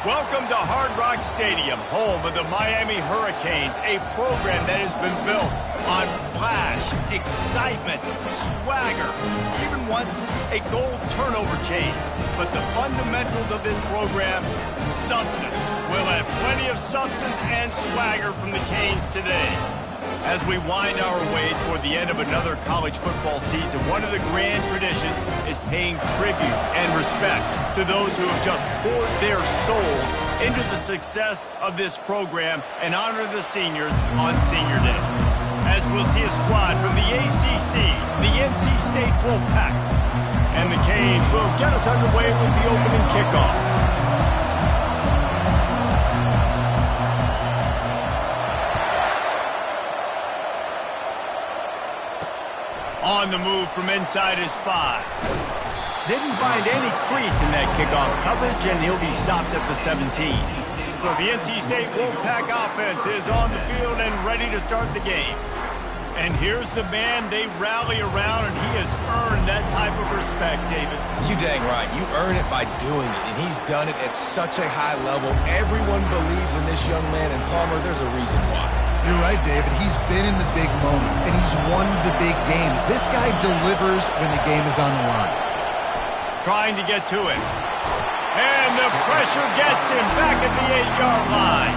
Welcome to Hard Rock Stadium, home of the Miami Hurricanes, a program that has been built on flash, excitement, swagger, even once a goal turnover chain. But the fundamentals of this program, substance. We'll have plenty of substance and swagger from the Canes today. As we wind our way toward the end of another college football season, one of the grand traditions is paying tribute and respect to those who have just poured their souls into the success of this program and honor the seniors on Senior Day. As we'll see a squad from the ACC, the NC State Wolfpack, and the Canes will get us underway with the opening kickoff. On the move from inside his 5. Didn't find any crease in that kickoff coverage, and he'll be stopped at the 17. So the NC State Wolfpack offense is on the field and ready to start the game. And here's the man they rally around, and he has earned that type of respect, David. You dang right. You earn it by doing it, and he's done it at such a high level. Everyone believes in this young man, and Palmer, there's a reason why. You're right, David. He's been in the big moments, and he's won the big games. This guy delivers when the game is on the line. Trying to get to it. And the pressure gets him back at the 8-yard line.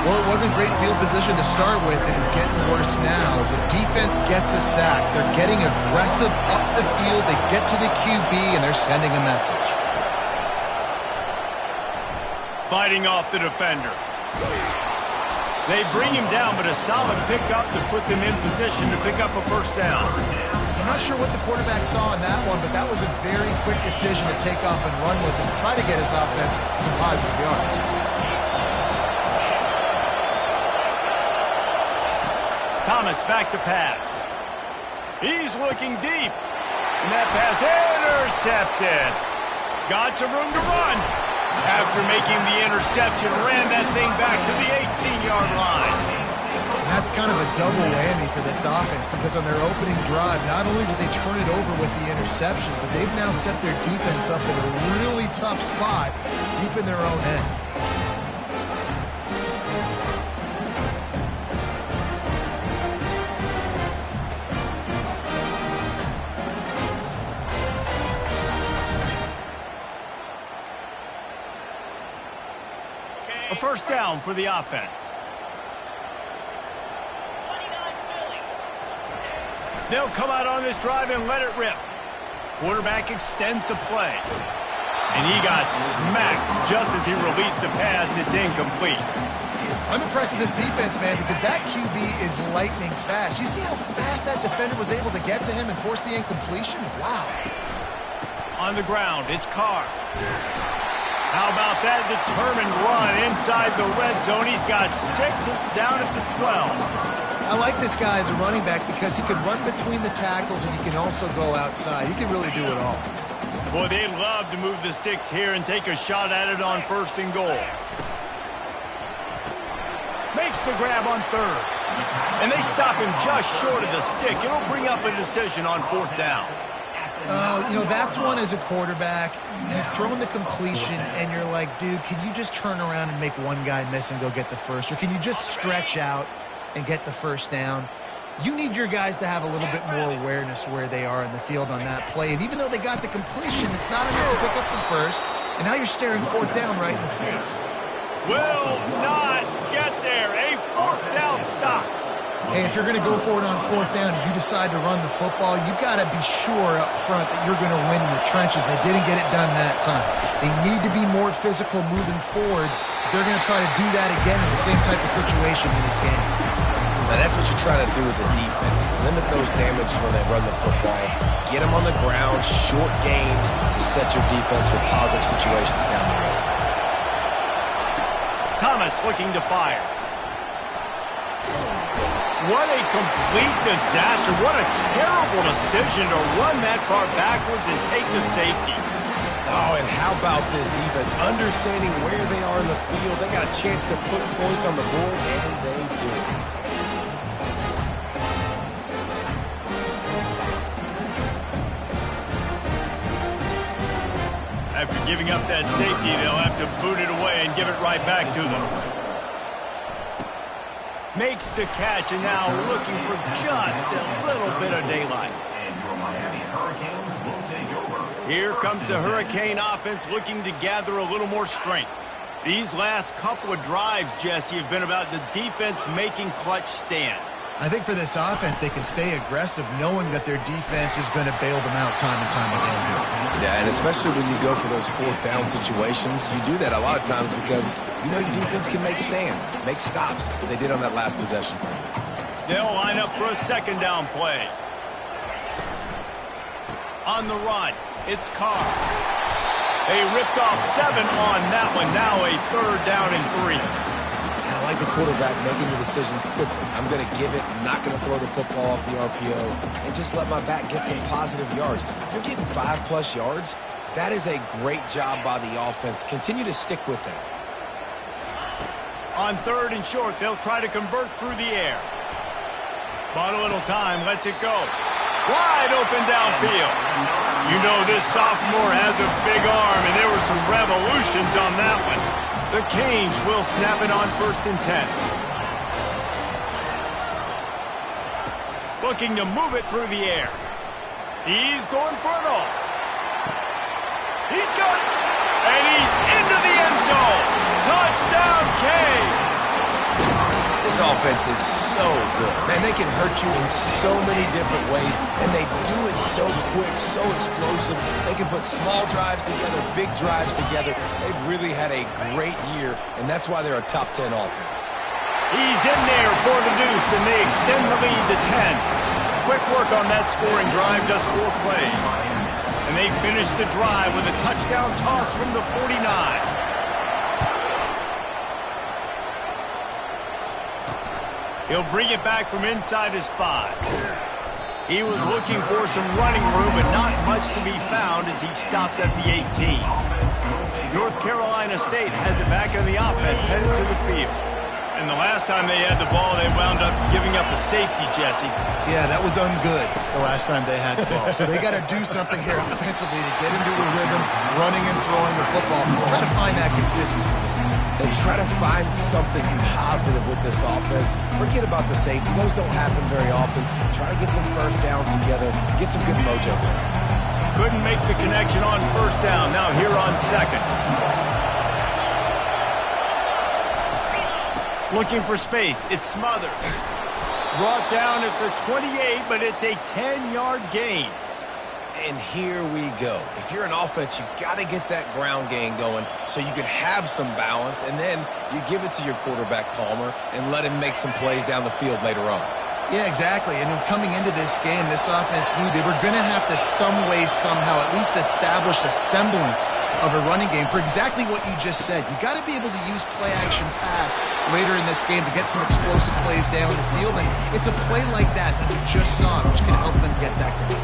Well, it wasn't great field position to start with, and it's getting worse now. The defense gets a sack. They're getting aggressive up the field. They get to the QB, and they're sending a message. Fighting off the defender. They bring him down, but a solid pickup to put them in position to pick up a first down. I'm not sure what the quarterback saw in that one, but that was a very quick decision to take off and run with and try to get his offense some positive yards. Thomas back to pass. He's looking deep. And that pass intercepted. Got some room to run. After making the interception, ran that thing back to the 18-yard line. That's kind of a double whammy for this offense because on their opening drive, not only did they turn it over with the interception, but they've now set their defense up in a really tough spot deep in their own end. A first down for the offense. They'll come out on this drive and let it rip. Quarterback extends the play. And he got smacked just as he released the pass. It's incomplete. I'm impressed with this defense, man, because that QB is lightning fast. You see how fast that defender was able to get to him and force the incompletion? Wow. On the ground, it's Carr. How about that determined run inside the red zone? He's got 6. It's down at the 12. I like this guy as a running back because he can run between the tackles and he can also go outside. He can really do it all. Boy, they love to move the sticks here and take a shot at it on 1st and goal. Makes the grab on 3rd. And they stop him just short of the stick. It'll bring up a decision on 4th down. You know, that's one as a quarterback. You've thrown the completion, and you're like, dude, can you just turn around and make one guy miss and go get the first? Or can you just stretch out and get the first down? You need your guys to have a little bit more awareness where they are in the field on that play. And even though they got the completion, it's not enough to pick up the first. And now you're staring 4th down right in the face. Will not get there. A 4th down stop. Hey, if you're going to go for it on 4th down and you decide to run the football, you've got to be sure up front that you're going to win in the trenches. They didn't get it done that time. They need to be more physical moving forward. They're going to try to do that again in the same type of situation in this game. Now, that's what you're trying to do as a defense. Limit those damages when they run the football. Get them on the ground, short gains to set your defense for positive situations down the road. Thomas looking to fire. What a complete disaster. What a terrible decision to run that far backwards and take the safety. Oh, and how about this defense? Understanding where they are in the field. They got a chance to put points on the board, and they did. After giving up that safety, they'll have to boot it away and give it right back to them. Makes the catch, and now looking for just a little bit of daylight. Here comes the Hurricane offense looking to gather a little more strength. These last couple of drives, Jesse, have been about the defense making clutch stand. I think for this offense, they can stay aggressive knowing that their defense is going to bail them out time and time again here. Yeah, and especially when you go for those fourth down situations, you do that a lot of times because you know your defense can make stands, make stops. They did on that last possession. They'll line up for a second down play. On the run, it's Carr. They ripped off 7 on that one. Now a 3rd down and 3. I like the quarterback making the decision quickly. I'm going to give it, I'm not going to throw the football off the RPO, and just let my back get some positive yards. You're getting 5+ yards. That is a great job by the offense. Continue to stick with that. On 3rd and short, they'll try to convert through the air. Bought a little time, lets it go. Wide open downfield. You know this sophomore has a big arm, and there were some revolutions on that one. The Canes will snap it on 1st and 10. Looking to move it through the air. He's going for it all. He's got it. And he's into the end zone. Touchdown, Canes. This offense is so good. Man, they can hurt you in so many different ways, and they do it so quick, so explosive. They can put small drives together, big drives together. They've really had a great year, and that's why they're a top 10 offense. He's in there for the deuce, and they extend the lead to 10. Quick work on that scoring drive, just 4 plays. And they finish the drive with a touchdown toss from the 49. He'll bring it back from inside his 5. He was looking for some running room, but not much to be found as he stopped at the 18. North Carolina State has it back on the offense, headed to the field. And the last time they had the ball, they wound up giving up a safety, Jesse. Yeah, that was ungood the last time they had the ball. So they got to do something here offensively to get into a rhythm, running and throwing the football. Try to find that consistency. They try to find something positive with this offense. Forget about the safety. Those don't happen very often. Try to get some first downs together. Get some good mojo there. Couldn't make the connection on 1st down. Now here on 2nd. Looking for space. It's Smothers. Brought down at the 28, but it's a 10-yard gain. And here we go. If you're an offense, you got to get that ground game going so you can have some balance, and then you give it to your quarterback, Palmer, and let him make some plays down the field later on. Yeah, exactly. And coming into this game, this offense knew they were going to have to some way, somehow, at least establish a semblance of a running game for exactly what you just said. You got to be able to use play-action pass later in this game to get some explosive plays down the field, and it's a play like that you just saw, which can help them get that going.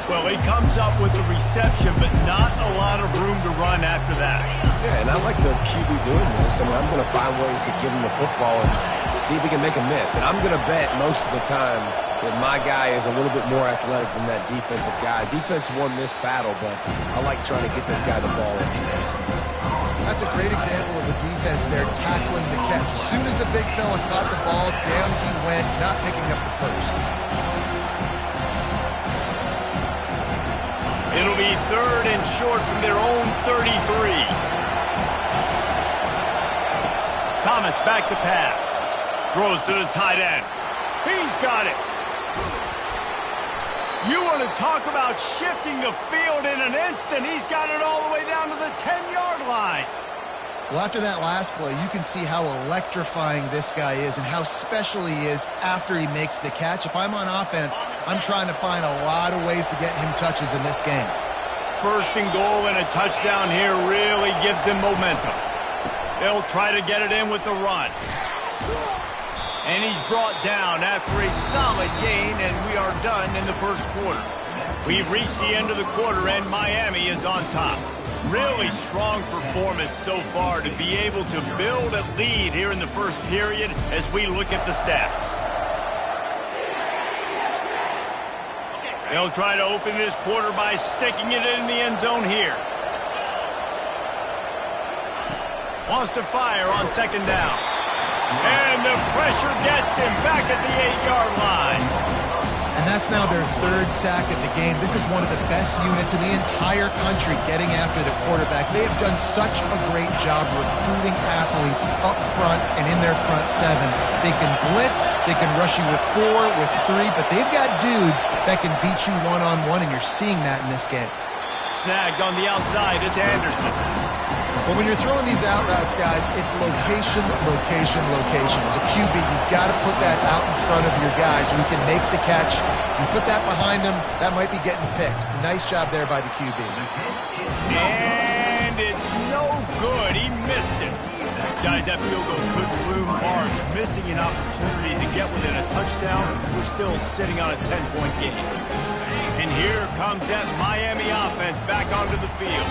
Well, he comes up with the reception, but not a lot of room to run after that. Yeah, and I like the QB doing this. I mean, I'm going to find ways to give him the football and see if he can make a miss. And I'm going to bet most of the time that my guy is a little bit more athletic than that defensive guy. Defense won this battle, but I like trying to get this guy the ball in space. That's a great example of the defense there tackling the catch. As soon as the big fella caught the ball, down he went, not picking up the first. It'll be 3rd and short from their own 33. Thomas back to pass. Throws to the tight end. He's got it. You want to talk about shifting the field in an instant. He's got it all the way down to the 10-yard line. Well, after that last play, you can see how electrifying this guy is and how special he is after he makes the catch. If I'm on offense, I'm trying to find a lot of ways to get him touches in this game. 1st and goal and a touchdown here really gives them momentum. They'll try to get it in with the run. And he's brought down after a solid gain, and we are done in the 1st quarter. We've reached the end of the quarter, and Miami is on top. Really strong performance so far to be able to build a lead here in the 1st period as we look at the stats. They'll try to open this quarter by sticking it in the end zone here. Wants to fire on second down. And the pressure gets him back at the 8-yard line. And that's now their third sack of the game. This is one of the best units in the entire country getting after the quarterback. They have done such a great job recruiting athletes up front and in their front seven. They can blitz, they can rush you with 4, with 3, but they've got dudes that can beat you one-on-one, and you're seeing that in this game. Snagged on the outside, it's Anderson. But when you're throwing these out routes, guys, it's location, location, location. As a QB, you've got to put that out in front of your guys so he can make the catch. You put that behind him, that might be getting picked. Nice job there by the QB. And it's no good. He missed it. Guys, that field goal could loom large. Missing an opportunity to get within a touchdown. We're still sitting on a 10-point game. And here comes that Miami offense back onto the field.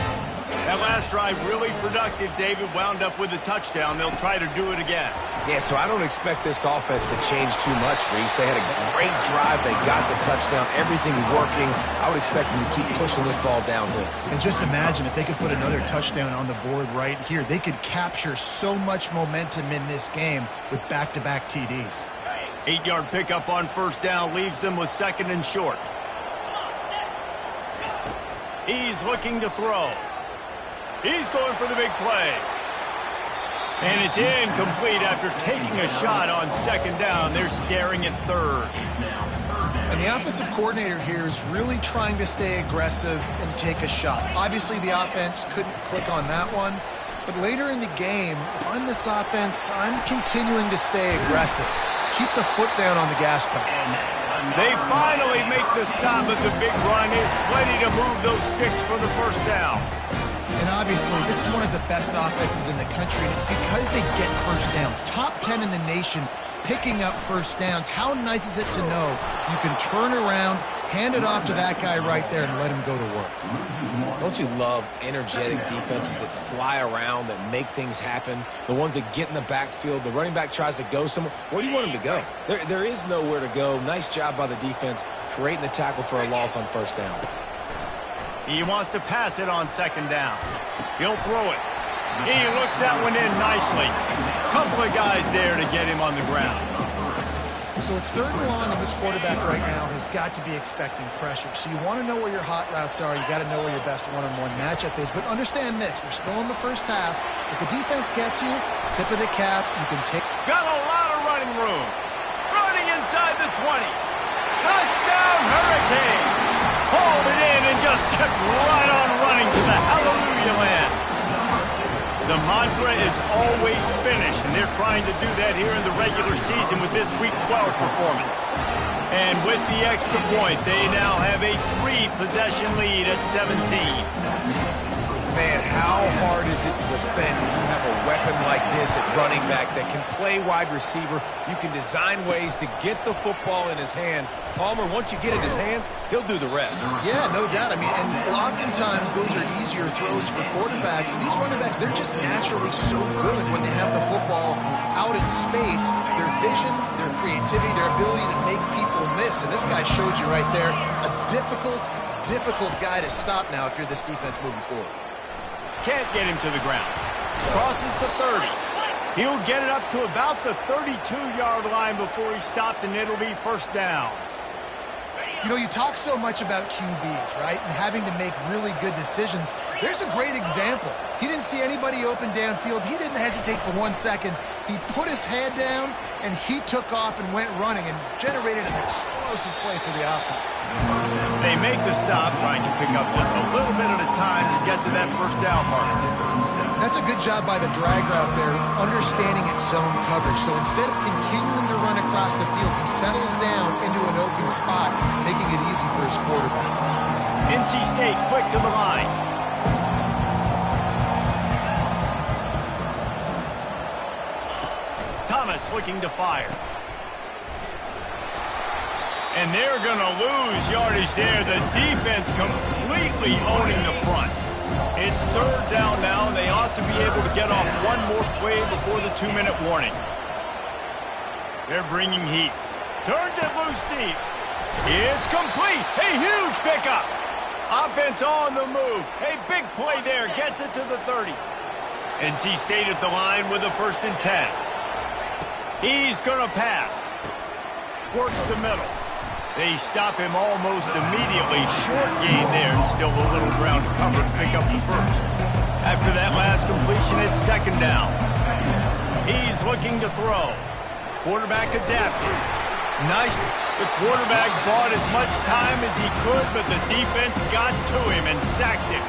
That last drive really productive. David wound up with a touchdown. They'll try to do it again. Yeah, so I don't expect this offense to change too much, Reese. They had a great drive. They got the touchdown. Everything working. I would expect them to keep pushing this ball downhill. And just imagine if they could put another touchdown on the board right here. They could capture so much momentum in this game with back-to-back TDs. 8-yard pickup on first down leaves them with second and short. He's looking to throw. He's going for the big play. And it's incomplete after taking a shot on second down. They're staring at third. And the offensive coordinator here is really trying to stay aggressive and take a shot. Obviously, the offense couldn't click on that one. But later in the game, if I'm this offense, I'm continuing to stay aggressive. Keep the foot down on the gas pedal. They finally make the stop, but the big run is plenty to move those sticks for the first down. And obviously, this is one of the best offenses in the country, and it's because they get first downs. Top 10 in the nation picking up first downs. How nice is it to know you can turn around, hand it off to that guy right there, and let him go to work? Don't you love energetic defenses that fly around, that make things happen? The ones that get in the backfield, the running back tries to go somewhere. Where do you want him to go? There is nowhere to go. Nice job by the defense creating the tackle for a loss on first down. He wants to pass it on second down. He'll throw it. He looks that one in nicely. Couple of guys there to get him on the ground. So it's third and long, and this quarterback right now has got to be expecting pressure. So you want to know where your hot routes are. You got to know where your best one-on-one matchup is. But understand this, we're still in the first half. If the defense gets you, tip of the cap, you can take. Got a lot of running room. Running inside the 20. Touchdown, Hurricane. Hauled it in and just kept right on running to the hallelujah land. The mantra is always finish, and they're trying to do that here in the regular season with this Week 12 performance. And with the extra point, they now have a 3-possession lead at 17. Man, how hard is it to defend when you have a weapon like this at running back that can play wide receiver? You can design ways to get the football in his hand. Palmer, once you get it in his hands, he'll do the rest. Yeah, no doubt. I mean, and oftentimes those are easier throws for quarterbacks. And these running backs, they're just naturally so good when they have the football out in space. Their vision, their creativity, their ability to make people miss. And this guy showed you right there, a difficult guy to stop now if you're this defense moving forward. Can't get him to the ground. Crosses the 30. He'll get it up to about the 32-yard line before he stopped, and it'll be first down. You know, you talk so much about QBs, right, and having to make really good decisions. There's a great example. He didn't see anybody open downfield. He didn't hesitate for 1 second. He put his head down, and he took off and went running and generated an explosive play for the offense. They make the stop, trying to pick up just a little bit at a time to get to that first down marker. That's a good job by the drag route there, understanding its zone coverage. So instead of continuing to run across the field, he settles down into an open spot, making it easy for his quarterback. NC State quick to the line. Thomas looking to fire. And they're going to lose yardage there. The defense completely owning the front. It's third down now, and they ought to be able to get off one more play before the 2-minute warning. They're bringing heat. Turns it loose deep. It's complete. A huge pickup. Offense on the move. A big play there. Gets it to the 30. NC State at the line with a 1st and 10. He's going to pass. Works the middle. They stop him almost immediately. Short gain there, and still a little ground to cover to pick up the 1st. After that last completion, it's 2nd down. He's looking to throw. Quarterback adapted. Nice. The quarterback bought as much time as he could, but the defense got to him and sacked him.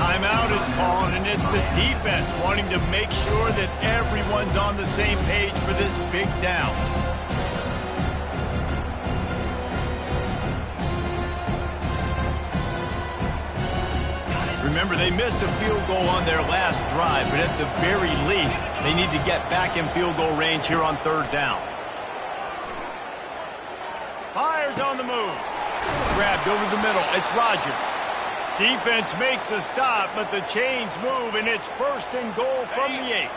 Timeout is called, and it's the defense wanting to make sure that everyone's on the same page for this big down. Remember, they missed a field goal on their last drive, but at the very least, they need to get back in field goal range here on 3rd down. Fires on the move. Grabbed over the middle. It's Rodgers. Defense makes a stop, but the chains move, and it's 1st and goal from the 8.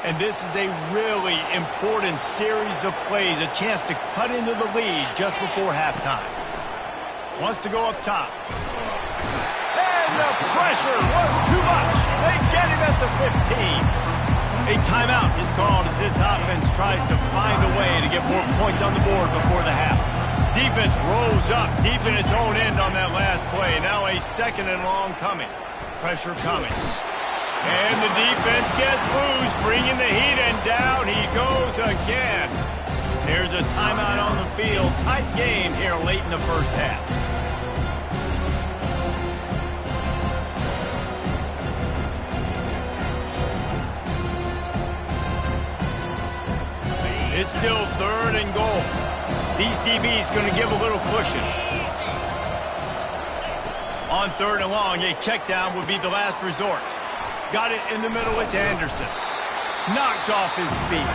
And this is a really important series of plays, a chance to cut into the lead just before halftime. Wants to go up top. And the pressure was too much. They get him at the 15. A timeout is called as this offense tries to find a way to get more points on the board before the half. Defense rolls up deep in its own end on that last play. Now a 2nd and long coming. Pressure coming. And the defense gets loose, bringing the heat, and down he goes again. There's a timeout on the field. Tight game here late in the 1st half. It's still 3rd and goal. These DBs going to give a little cushion. On 3rd and long, a check down would be the last resort. Got it in the middle, it's Anderson. Knocked off his feet.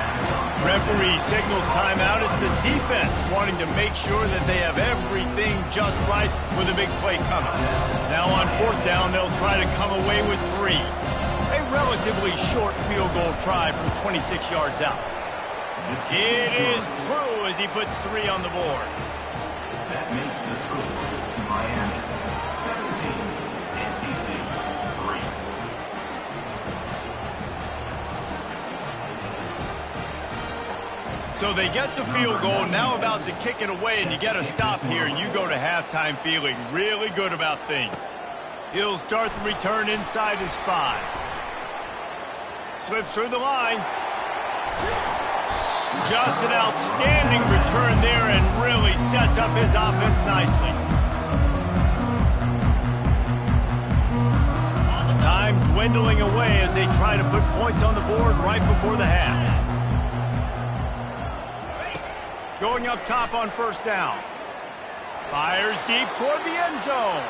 Referee signals timeout. It's the defense wanting to make sure that they have everything just right with a big play coming. Now on 4th down, they'll try to come away with 3. A relatively short field goal try from 26 yards out. It is true as he puts 3 on the board. That makes the score Miami 17, NC State 3. So they get the field goal, now about to kick it away, and you get a stop here, and you go to halftime feeling really good about things. He'll start the return inside his 5. Slips through the line. Just an outstanding return there and really sets up his offense nicely. Time dwindling away as they try to put points on the board right before the half. Going up top on 1st down. Fires deep toward the end zone.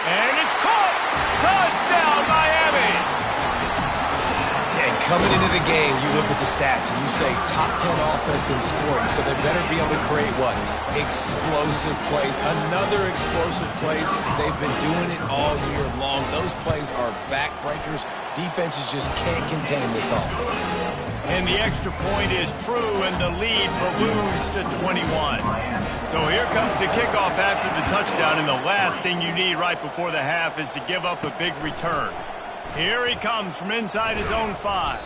And it's caught! Touchdown, Miami! And coming into the game, you look at the stats and you say top 10 offense in scoring, so they better be able to create what? Explosive plays. Another explosive plays. They've been doing it all year long. Those plays are backbreakers. Defenses just can't contain this offense. And the extra point is true, and the lead balloons to 21. So here comes the kickoff after the touchdown, and the last thing you need right before the half is to give up a big return. Here he comes from inside his own 5.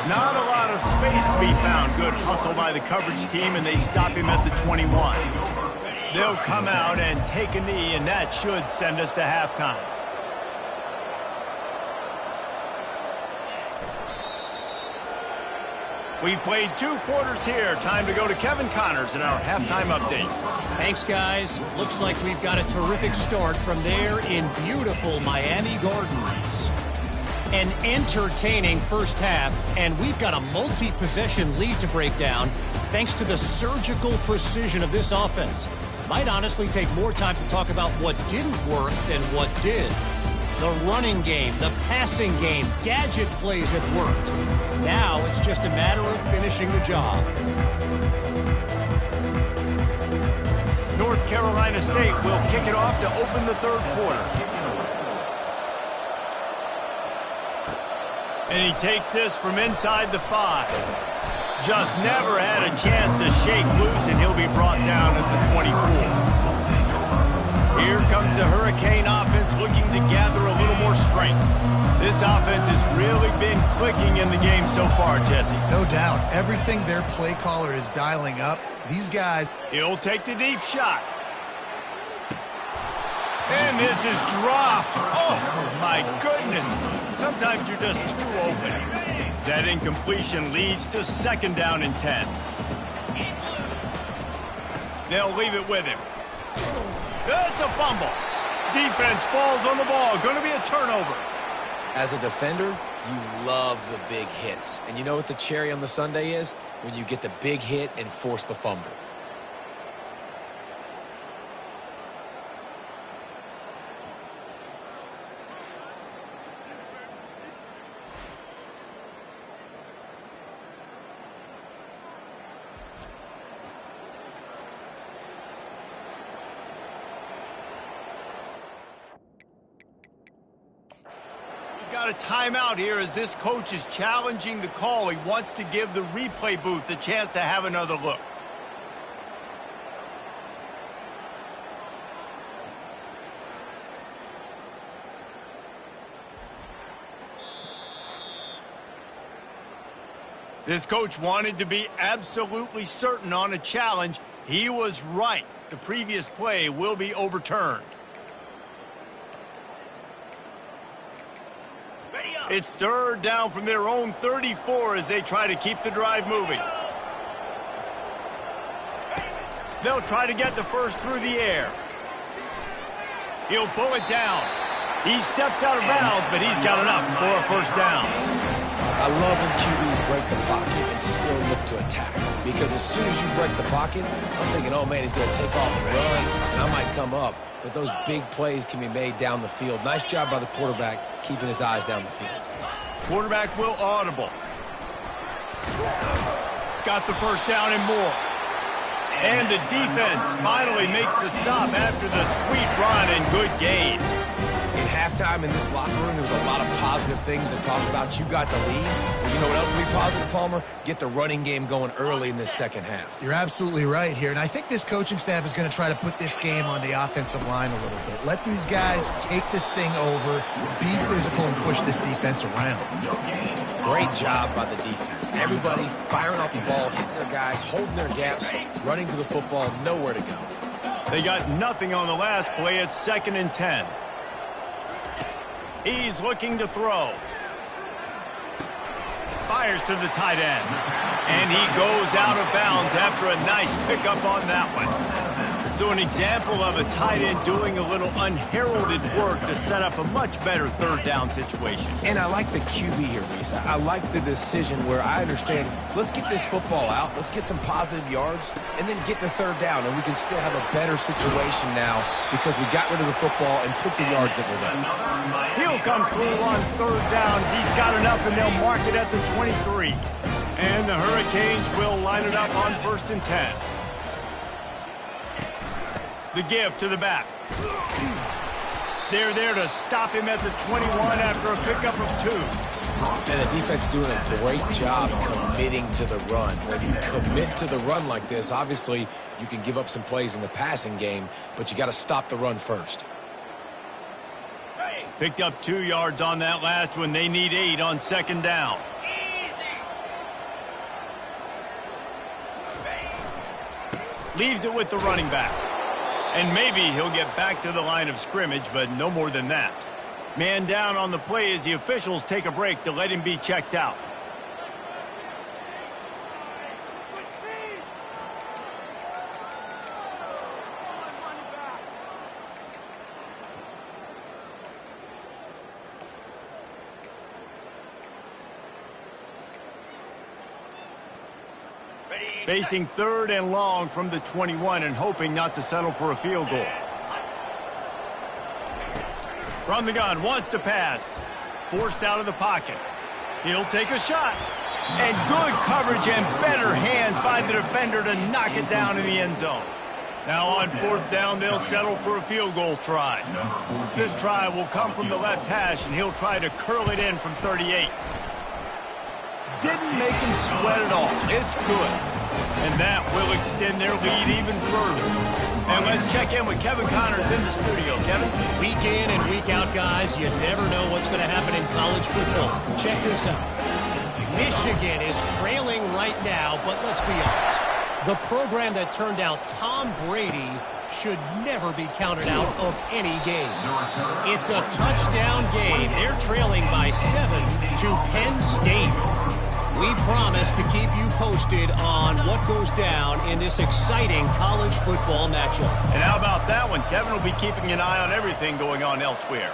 Not a lot of space to be found. Good hustle by the coverage team, and they stop him at the 21. They'll come out and take a knee, and that should send us to halftime. We've played 2 quarters here. Time to go to Kevin Connors in our halftime update. Thanks, guys. Looks like we've got a terrific start from there in beautiful Miami Gardens. An entertaining 1st half, and we've got a multi-possession lead to break down thanks to the surgical precision of this offense. Might honestly take more time to talk about what didn't work than what did. The running game, the passing game, gadget plays have worked. Now it's just a matter of finishing the job. North Carolina State will kick it off to open the 3rd quarter. And he takes this from inside the 5. Just never had a chance to shake loose, and he'll be brought down at the 24. Here comes the Hurricane offense looking to gather a little more strength. This offense has really been clicking in the game so far, Jesse. No doubt. Everything their play caller is dialing up, these guys... He'll take the deep shot. And this is dropped. Oh, my goodness. Sometimes you're just too open. That incompletion leads to 2nd down and 10. They'll leave it with him. That's a fumble. Defense falls on the ball. Going to be a turnover. As a defender, you love the big hits. And you know what the cherry on the sundae is? When you get the big hit and force the fumble. Got a timeout here as this coach is challenging the call. He wants to give the replay booth a chance to have another look. This coach wanted to be absolutely certain on a challenge. He was right. The previous play will be overturned. It's 3rd down from their own 34 as they try to keep the drive moving. They'll try to get the first through the air. He'll pull it down. He steps out of bounds, but he's got enough for a 1st down. I love when QBs break the pocket and still look to attack. Because as soon as you break the pocket, I'm thinking, oh, man, he's going to take off and run, and I might come up. But those big plays can be made down the field. Nice job by the quarterback keeping his eyes down the field. Quarterback will audible. Got the 1st down and more. And the defense finally makes the stop after the sweet run and good gain. In halftime in this locker room, there was a lot of positive things to talk about. You got the lead. Well, you know what else will be positive, Palmer? Get the running game going early in this 2nd half. You're absolutely right here, and I think this coaching staff is going to try to put this game on the offensive line a little bit. Let these guys take this thing over, be physical, and push this defense around. Great job by the defense. Everybody firing off the ball, hitting their guys, holding their gaps, running to the football, nowhere to go. They got nothing on the last play. It's 2nd and 10. He's looking to throw. Fires to the tight end. And he goes out of bounds after a nice pickup on that one. So an example of a tight end doing a little unheralded work to set up a much better 3rd down situation. And I like the QB here, Reese. I like the decision where I understand, let's get this football out, let's get some positive yards, and then get to 3rd down, and we can still have a better situation now because we got rid of the football and took the yards that were there. He'll come through on 3rd downs. He's got enough, and they'll mark it at the 23. And the Hurricanes will line it up on 1st and 10. The give to the back. They're there to stop him at the 21 after a pickup of 2. And the defense doing a great job committing to the run. When you commit to the run like this, obviously you can give up some plays in the passing game, but you got to stop the run first. Picked up 2 yards on that last one. They need 8 on 2nd down. Leaves it with the running back. And maybe he'll get back to the line of scrimmage, but no more than that. Man down on the play as the officials take a break to let him be checked out. Facing 3rd and long from the 21 and hoping not to settle for a field goal. From the gun, wants to pass. Forced out of the pocket. He'll take a shot. And good coverage and better hands by the defender to knock it down in the end zone. Now on 4th down, they'll settle for a field goal try. This try will come from the left hash, and he'll try to curl it in from 38. Didn't make him sweat at all. It's good. And that will extend their lead even further. And let's check in with Kevin Connors in the studio. Kevin? Week in and week out, guys, you never know what's going to happen in college football. Check this out. Michigan is trailing right now, but let's be honest. The program that turned out Tom Brady should never be counted out of any game. It's a touchdown game. They're trailing by 7 to Penn State. We promise to keep you posted on what goes down in this exciting college football matchup. And how about that one? Kevin will be keeping an eye on everything going on elsewhere.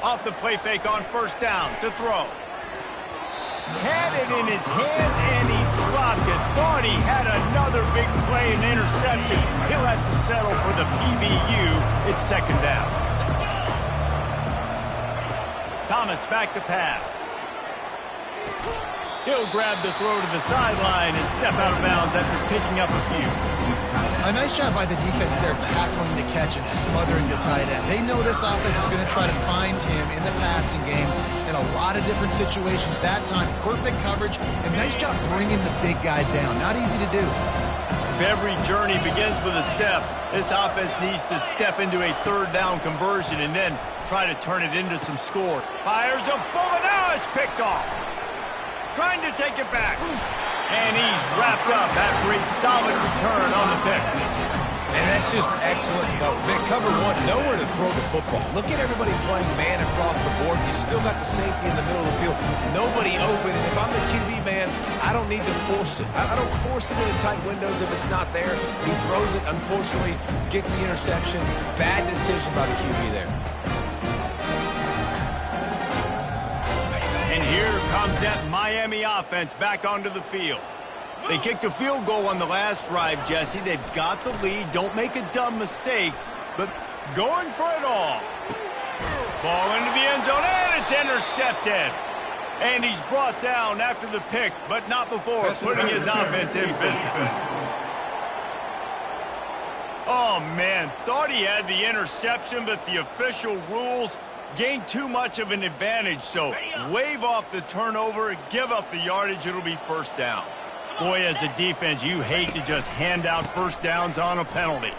Off the play fake on first down to throw. Had it in his hands and he dropped it. Thought he had another big play and interception. He'll have to settle for the PBU. It's second down. Thomas back to pass. He'll grab the throw to the sideline and step out of bounds after picking up a few. A nice job by the defense there, tackling the catch and smothering the tight end. They know this offense is going to try to find him in the passing game in a lot of different situations. That time, perfect coverage, and nice job bringing the big guy down. Not easy to do. If every journey begins with a step, this offense needs to step into a third down conversion and then try to turn it into some score. Fires a bullet. Now it's picked off. Trying to take it back. And he's wrapped up after a solid return on the pick. And that's just excellent cover. Vic, cover one, nowhere to throw the football. Look at everybody playing man across the board. You still got the safety in the middle of the field. Nobody open. And if I'm the QB man, I don't need to force it. I don't force it into tight windows if it's not there. He throws it, unfortunately, gets the interception. Bad decision by the QB there. And here comes that Miami offense back onto the field. They kicked a field goal on the last drive, Jesse. They've got the lead. Don't make a dumb mistake, but going for it all. Ball into the end zone, and it's intercepted. And he's brought down after the pick, but not before putting his offense in business. Oh, man, thought he had the interception, but the official rules gained too much of an advantage, so wave off the turnover, give up the yardage, it'll be first down. Boy, as a defense, you hate to just hand out first downs on a penalty.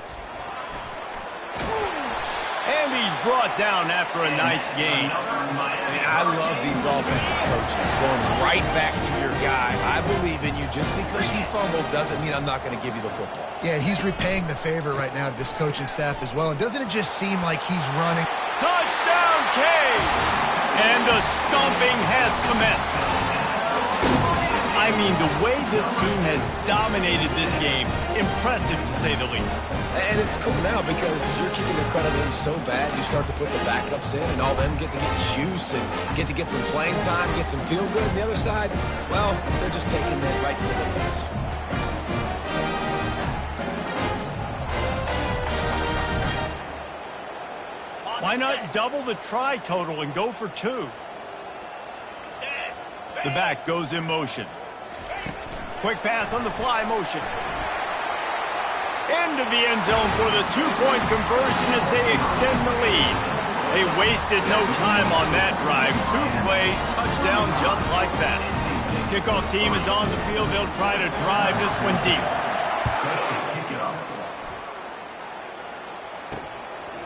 And he's brought down after a nice gain. And I love these offensive coaches going right back to your guy. I believe in you. Just because you fumbled doesn't mean I'm not going to give you the football. Yeah, he's repaying the favor right now to this coaching staff as well. And doesn't it just seem like he's running? Touchdown, Canes! And the stomping has commenced. I mean, the way this team has dominated this game, impressive to say the least. And it's cool now because you're kicking the crud out of them so bad, you start to put the backups in, and all them get to get juice and get to get some playing time, get some feel good. And the other side, well, they're just taking that right to the face. Why not double the try total and go for 2? The back goes in motion. Quick pass on the fly motion. Into the end zone for the 2-point conversion as they extend the lead. They wasted no time on that drive. 2 plays, touchdown just like that. Kickoff team is on the field. They'll try to drive this one deep.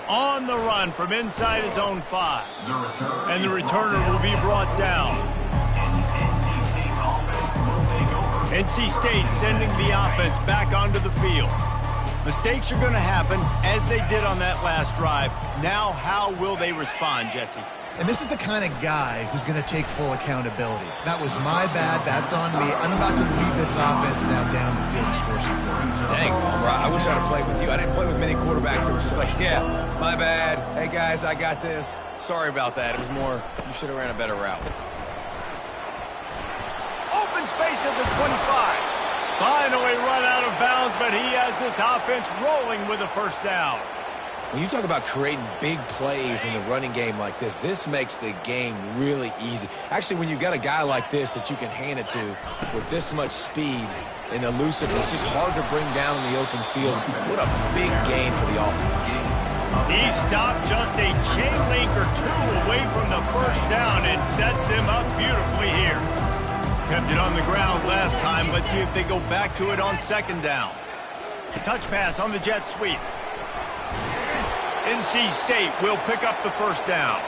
On the run from inside his own 5. And the returner will be brought down. NC State sending the offense back onto the field. Mistakes are going to happen, as they did on that last drive. Now, how will they respond, Jesse? And this is the kind of guy who's going to take full accountability. That was my bad. That's on me. I'm about to lead this offense now down the field and score some points. Dang, Palmer, I wish I'd have played with you. I didn't play with many quarterbacks that were just like, yeah, my bad. Hey, guys, I got this. Sorry about that. It was more, you should have ran a better route. Open space at the 25. Finally run out of bounds, but he has this offense rolling with a first down. When you talk about creating big plays in the running game like this makes the game really easy. Actually, when you've got a guy like this that you can hand it to with this much speed and elusiveness, just hard to bring down in the open field. What a big gain for the offense. He stopped just a chain link or 2 away from the first down and sets them up beautifully here. Kept it on the ground last time. Let's see if they go back to it on second down. Touch pass on the jet sweep. NC State will pick up the first down.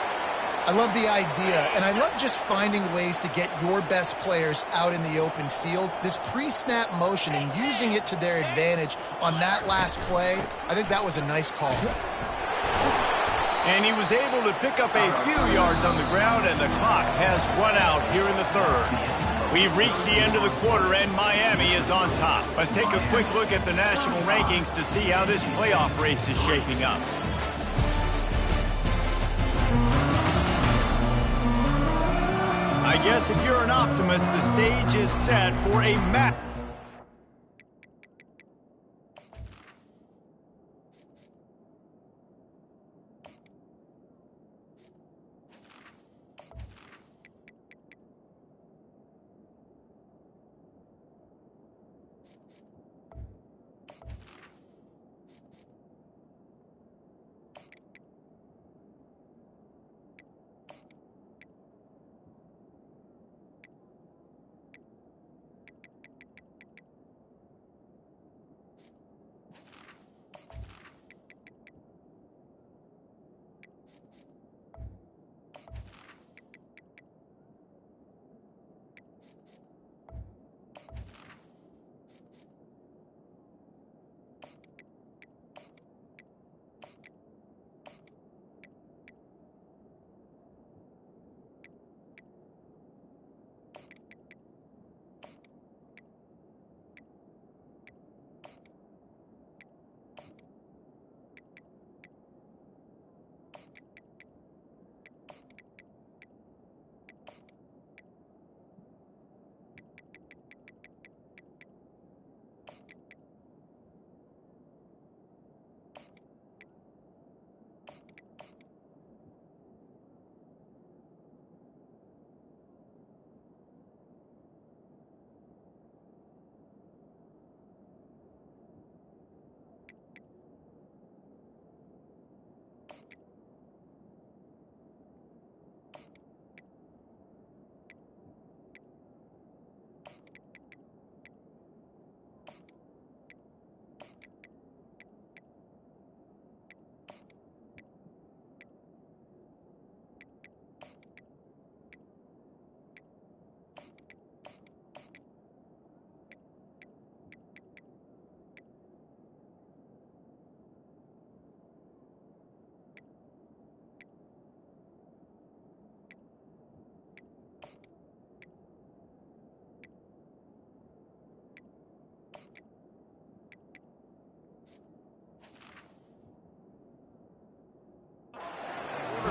I love the idea, and I love just finding ways to get your best players out in the open field. This pre-snap motion and using it to their advantage on that last play, I think that was a nice call. And he was able to pick up a few yards on the ground, and the clock has run out here in the third. We've reached the end of the quarter, and Miami is on top. Let's take a quick look at the national rankings to see how this playoff race is shaping up. I guess if you're an optimist, the stage is set for a match.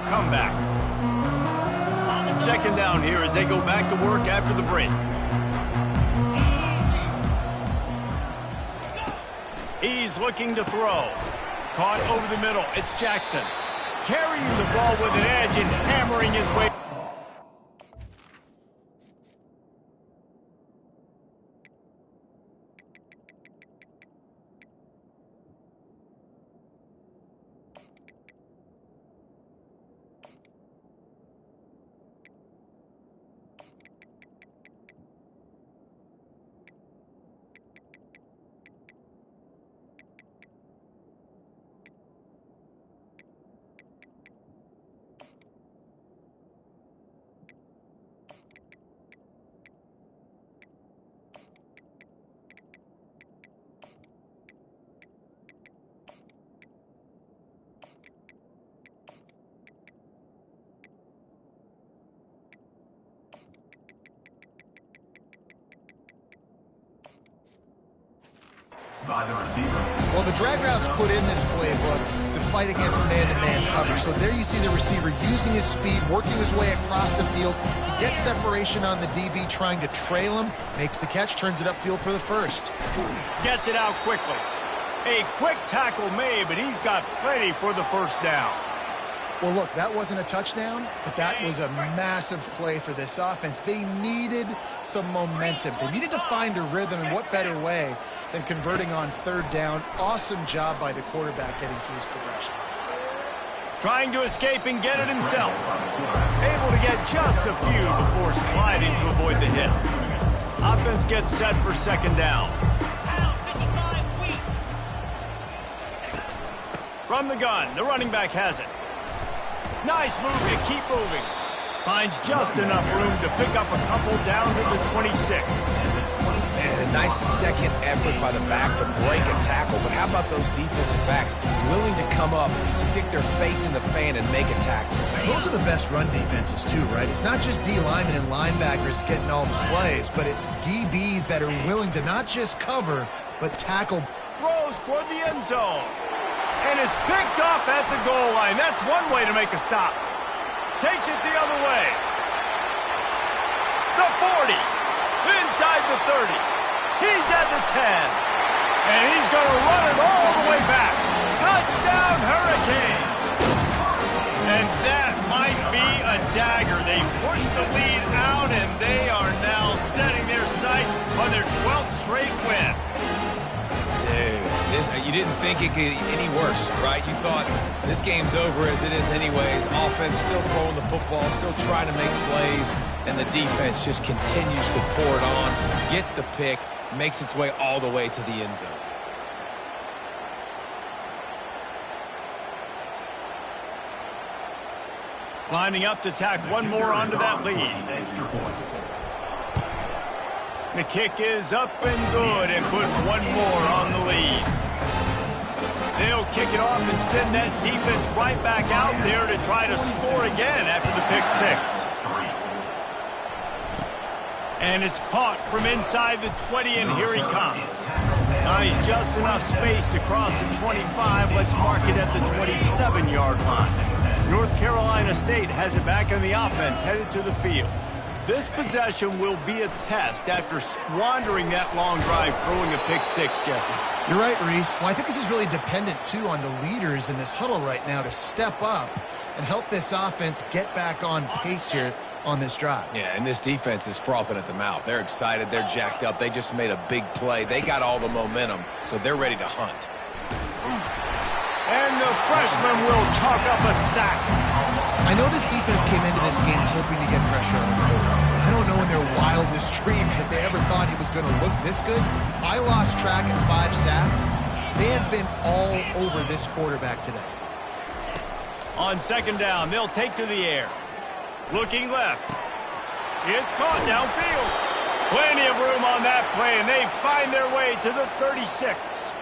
Comeback. Second down here as they go back to work after the break. He's looking to throw. Caught over the middle. It's Jackson. Carrying the ball with an edge and hammering his way. By the receiver. Well, the drag routes put in this playbook to fight against man-to-man coverage. So there you see the receiver using his speed, working his way across the field. He gets separation on the DB, trying to trail him, makes the catch, turns it upfield for the first. Gets it out quickly. A quick tackle made, but he's got plenty for the first down. Well, look, that wasn't a touchdown, but that was a massive play for this offense. They needed some momentum. They needed to find a rhythm, and what better way than converting on third down. Awesome job by the quarterback getting through his progression. Trying to escape and get it himself. Able to get just a few before sliding to avoid the hits. Offense gets set for second down. From the gun, the running back has it. Nice move to keep moving. Finds just enough room to pick up a couple down to the 26. And a nice second effort by the back to break a tackle. But how about those defensive backs willing to come up, stick their face in the fan, and make a tackle? Those are the best run defenses too, right? It's not just D linemen and linebackers getting all the plays, but it's DBs that are willing to not just cover, but tackle. Throws toward the end zone. And it's picked off at the goal line. That's one way to make a stop. Takes it the other way. The 40. Inside the 30. He's at the 10. And he's going to run it all the way back. Touchdown, Hurricane. And that might be a dagger. They push the lead out, and they are now setting their sights on their 12th straight win. Dude, you didn't think it could get any worse, right? You thought this game's over as it is anyways. Offense still throwing the football, still trying to make plays, and the defense just continues to pour it on, gets the pick, makes its way all the way to the end zone. Lining up to tack one more onto that lead. The kick is up and good and put one more on the lead. They'll kick it off and send that defense right back out there to try to score again after the pick six. And it's caught from inside the 20, and here he comes. Now he's just enough space to cross the 25. Let's mark it at the 27-yard line. North Carolina State has it back on the offense, headed to the field. This possession will be a test after squandering that long drive, throwing a pick six, Jesse. You're right, Reese. Well, I think this is really dependent, too, on the leaders in this huddle right now to step up and help this offense get back on pace here on this drive. Yeah, and this defense is frothing at the mouth. They're excited. They're jacked up. They just made a big play. They got all the momentum, so they're ready to hunt. And the freshman will chalk up a sack. I know this defense came into this game hoping to get pressure on the quarterback, but I don't know in their wildest dreams if they ever thought he was going to look this good. I lost track at 5 sacks. They have been all over this quarterback today. On second down, they'll take to the air. Looking left. It's caught downfield. Plenty of room on that play, and they find their way to the 36.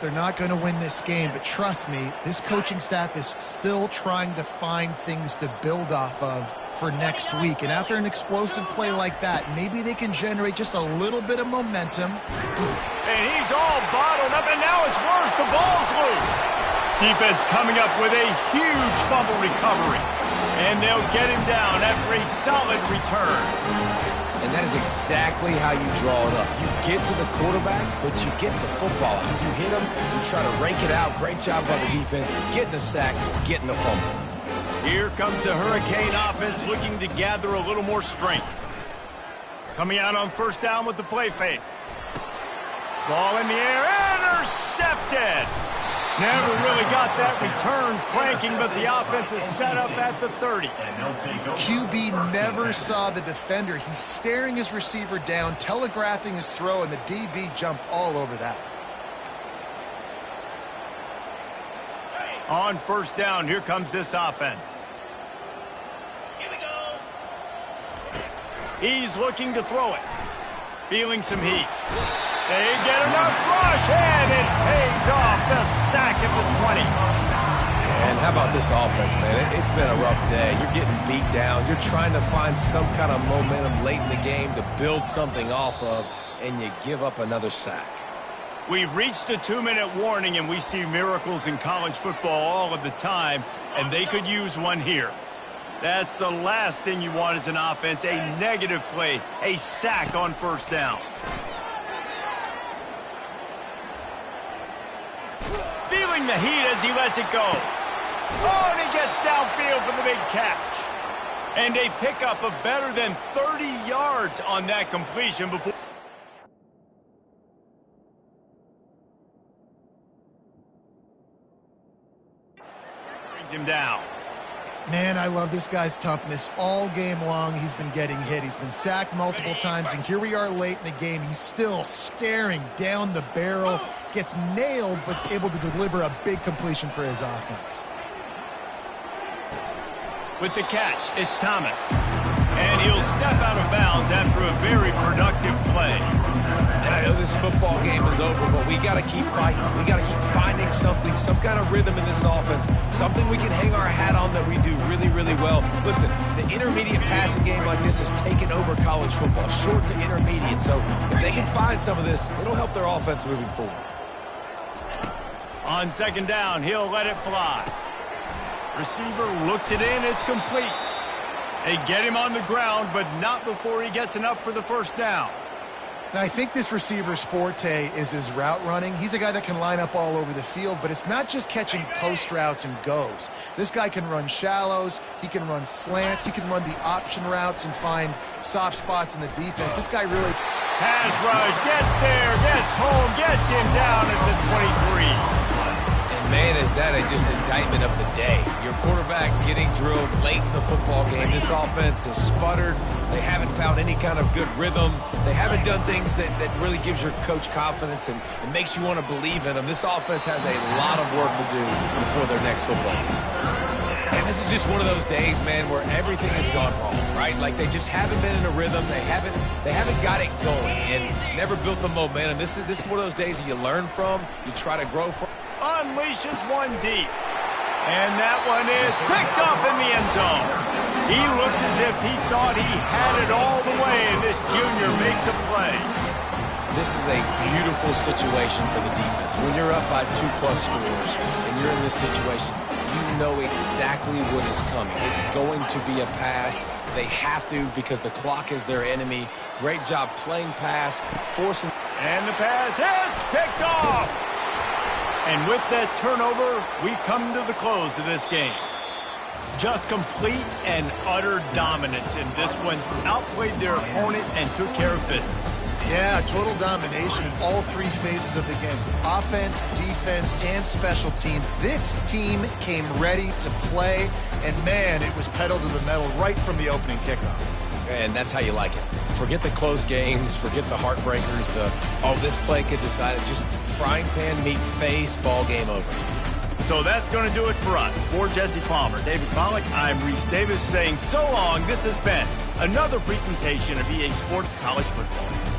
They're not going to win this game, but trust me, this coaching staff is still trying to find things to build off of for next week. And after an explosive play like that, maybe they can generate just a little bit of momentum. And he's all bottled up, and now it's worse. The ball's loose. Defense coming up with a huge fumble recovery. And they'll get him down after a solid return. And that is exactly how you draw it up. You get to the quarterback, but you get the football out. You hit him, you try to rake it out. Great job by the defense. Getting the sack, getting the fumble. Here comes the Hurricane offense looking to gather a little more strength. Coming out on first down with the play fake. Ball in the air, intercepted. Never really got that return cranking, but the offense is set up at the 30. QB never saw the defender. He's staring his receiver down, telegraphing his throw, and the DB jumped all over that. On first down, here comes this offense. Here we go. He's looking to throw it. Feeling some heat. They get enough rush, and it pays off. The sack at the 20. And how about this offense, man? It's been a rough day. You're getting beat down. You're trying to find some kind of momentum late in the game to build something off of, and you give up another sack. We've reached the 2-minute warning, and we see miracles in college football all of the time, and they could use one here. That's the last thing you want as an offense, a negative play, a sack on first down. Feeling the heat as he lets it go. Oh, and he gets downfield for the big catch. And a pickup of better than 30 yards on that completion before. brings him down. Man, I love this guy's toughness. All game long, he's been getting hit. He's been sacked multiple times, and here we are late in the game. He's still staring down the barrel, gets nailed, but is able to deliver a big completion for his offense. With the catch, it's Thomas. And he'll step out of bounds after a very productive play. And I know this football game is over, but we got to keep fighting. We got to keep finding something, some kind of rhythm in this offense, something we can hang our hat on that we do really, really well. Listen, the intermediate passing game like this has taken over college football, short to intermediate. So if they can find some of this, it'll help their offense moving forward. On second down, he'll let it fly. Receiver looks it in, it's complete. They get him on the ground, but not before he gets enough for the first down. And I think this receiver's forte is his route running. He's a guy that can line up all over the field, but it's not just catching post routes and goes. This guy can run shallows, he can run slants, he can run the option routes and find soft spots in the defense. This guy really... Pass rush, gets there, gets home, gets him down at the 23. Man, is that just indictment of the day. Your quarterback getting drilled late in the football game. This offense has sputtered. They haven't found any kind of good rhythm. They haven't done things that really gives your coach confidence and makes you want to believe in them. This offense has a lot of work to do before their next football game. And this is just one of those days, man, where everything has gone wrong, right? Like they just haven't been in a rhythm. They haven't got it going and never built the momentum. This is one of those days that you learn from, you try to grow from. Unleashes one deep. And that one is picked off in the end zone. He looked as if he thought he had it all the way, and this junior makes a play. This is a beautiful situation for the defense. When you're up by 2+ scores and you're in this situation, you know exactly what is coming. It's going to be a pass. They have to because the clock is their enemy. Great job playing pass, forcing. And the pass hits, picked off. And with that turnover, we come to the close of this game. Just complete and utter dominance in this one. Outplayed their opponent and took care of business. Yeah, total domination in all three phases of the game. Offense, defense, and special teams. This team came ready to play, and man, it was pedal to the metal right from the opening kickoff. And that's how you like it. Forget the close games, forget the heartbreakers, this play could decide it. Just frying pan meet face, ball game over. So that's going to do it for us. For Jesse Palmer, David Pollack, I'm Reese Davis saying so long. This has been another presentation of EA Sports College Football.